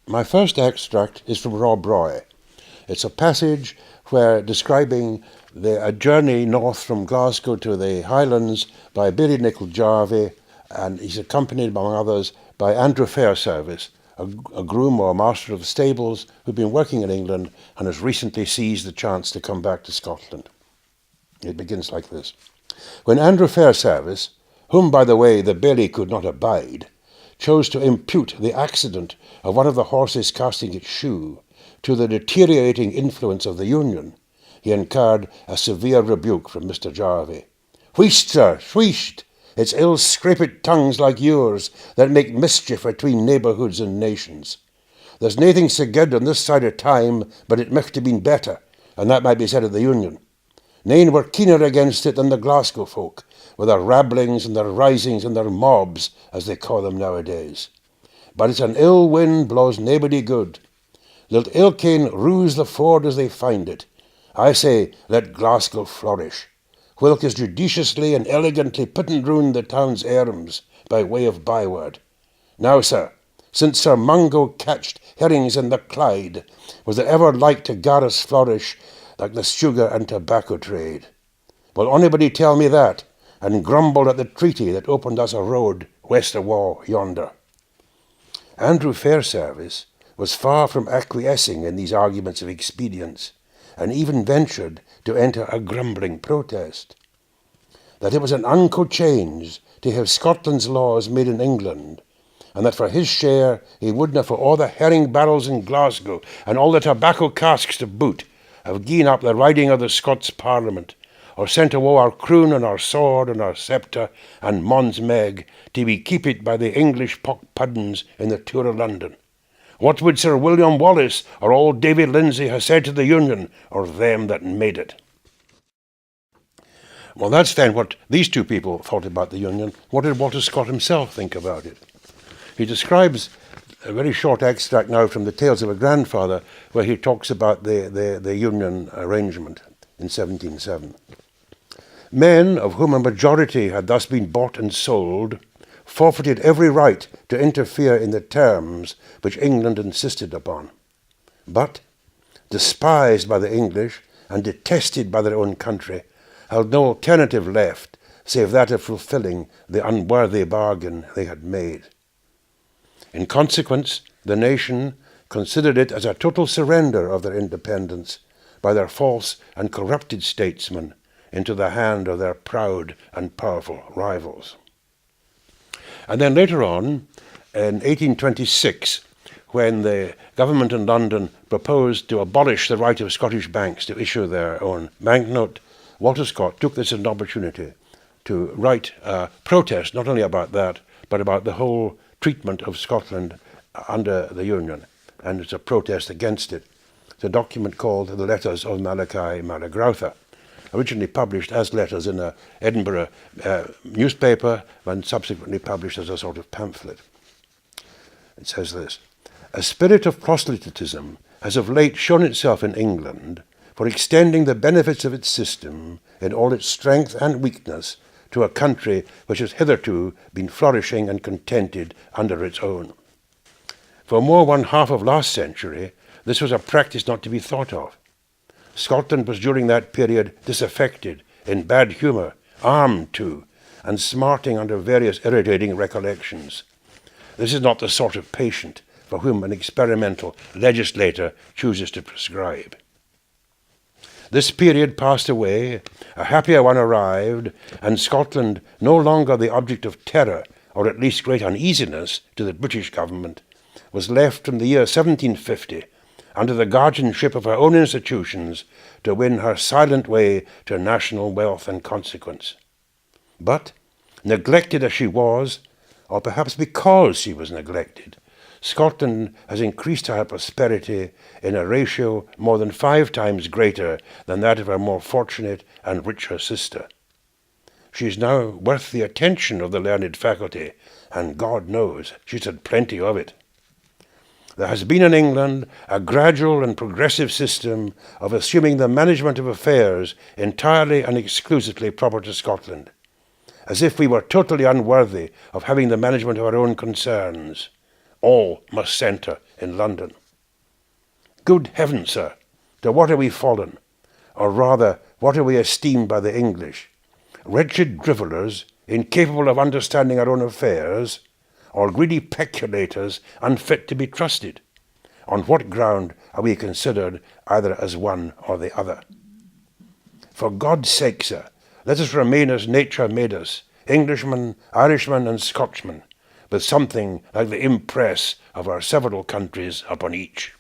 My first extract is from Rob Roy. It's a passage where describing a journey north from Glasgow to the Highlands by Baillie Nichol Jarvie, and he's accompanied, among others, by Andrew Fairservice, a groom or master of stables who'd been working in England and has recently seized the chance to come back to Scotland. It begins like this. When Andrew Fairservice, whom, by the way, the Baillie could not abide, chose to impute the accident of one of the horses casting its shoe to the deteriorating influence of the Union, he incurred a severe rebuke from Mr. Jarvie. "Wheesht, sir, wheesht! It's ill-scrapit tongues like yours that make mischief between neighbourhoods and nations. There's naething so good on this side of time, but it micht have been better, and that might be said of the Union. Nane were keener against it than the Glasgow folk, with their rabblings and their risings and their mobs, as they call them nowadays. But it's an ill wind blows naebody good. Let ilkane ruse the ford as they find it. I say, let Glasgow flourish, whilk is judiciously and elegantly putting round the town's arms by way of byword. Now, sir, since Sir Mungo catched herrings in the Clyde, was there ever like to gar us flourish like the sugar and tobacco trade? Will anybody tell me that, and grumble at the treaty that opened us a road west of Wall yonder?" Andrew Fairservice was far from acquiescing in these arguments of expedience, and even ventured to enter a grumbling protest. That it was an unco change to have Scotland's laws made in England, and that for his share he wouldna for all the herring barrels in Glasgow and all the tobacco casks to boot have gi'en up the riding of the Scots Parliament, or sent awa our croon and our sword and our sceptre and Mons Meg to be keepit by the English pock puddings in the Tour of London. What would Sir William Wallace or old David Lindsay have said to the Union, or them that made it? Well, that's then what these two people thought about the Union. What did Walter Scott himself think about it? He describes a very short extract now from the Tales of a Grandfather, where he talks about the Union arrangement in 1707. Men, of whom a majority had thus been bought and sold, forfeited every right to interfere in the terms which England insisted upon. But, despised by the English and detested by their own country, held no alternative left save that of fulfilling the unworthy bargain they had made. In consequence, the nation considered it as a total surrender of their independence by their false and corrupted statesmen into the hand of their proud and powerful rivals. And then later on, in 1826, when the government in London proposed to abolish the right of Scottish banks to issue their own banknote, Walter Scott took this as an opportunity to write a protest, not only about that, but about the whole treatment of Scotland under the Union, and it's a protest against it. It's a document called the Letters of Malachi Malagrowther, originally published as letters in a Edinburgh newspaper, and subsequently published as a sort of pamphlet. It says this: "A spirit of proselytism has of late shown itself in England for extending the benefits of its system in all its strength and weakness to a country which has hitherto been flourishing and contented under its own. For more one half of last century, this was a practice not to be thought of. Scotland was during that period disaffected, in bad humour, armed too, and smarting under various irritating recollections. This is not the sort of patient for whom an experimental legislator chooses to prescribe. This period passed away, a happier one arrived, and Scotland, no longer the object of terror, or at least great uneasiness, to the British government, was left from the year 1750, under the guardianship of her own institutions, to win her silent way to national wealth and consequence. But, neglected as she was, or perhaps because she was neglected, Scotland has increased her prosperity in a ratio more than 5 times greater than that of her more fortunate and richer sister. She is now worth the attention of the learned faculty, and God knows she's had plenty of it. There has been in England a gradual and progressive system of assuming the management of affairs entirely and exclusively proper to Scotland, as if we were totally unworthy of having the management of our own concerns. All must centre in London. Good heaven, sir, to what are we fallen? Or rather, what are we esteemed by the English? Wretched drivellers, incapable of understanding our own affairs, or greedy peculators, unfit to be trusted? On what ground are we considered either as one or the other? For God's sake, sir, let us remain as nature made us, Englishmen, Irishmen, and Scotchmen, with something like the impress of our several countries upon each.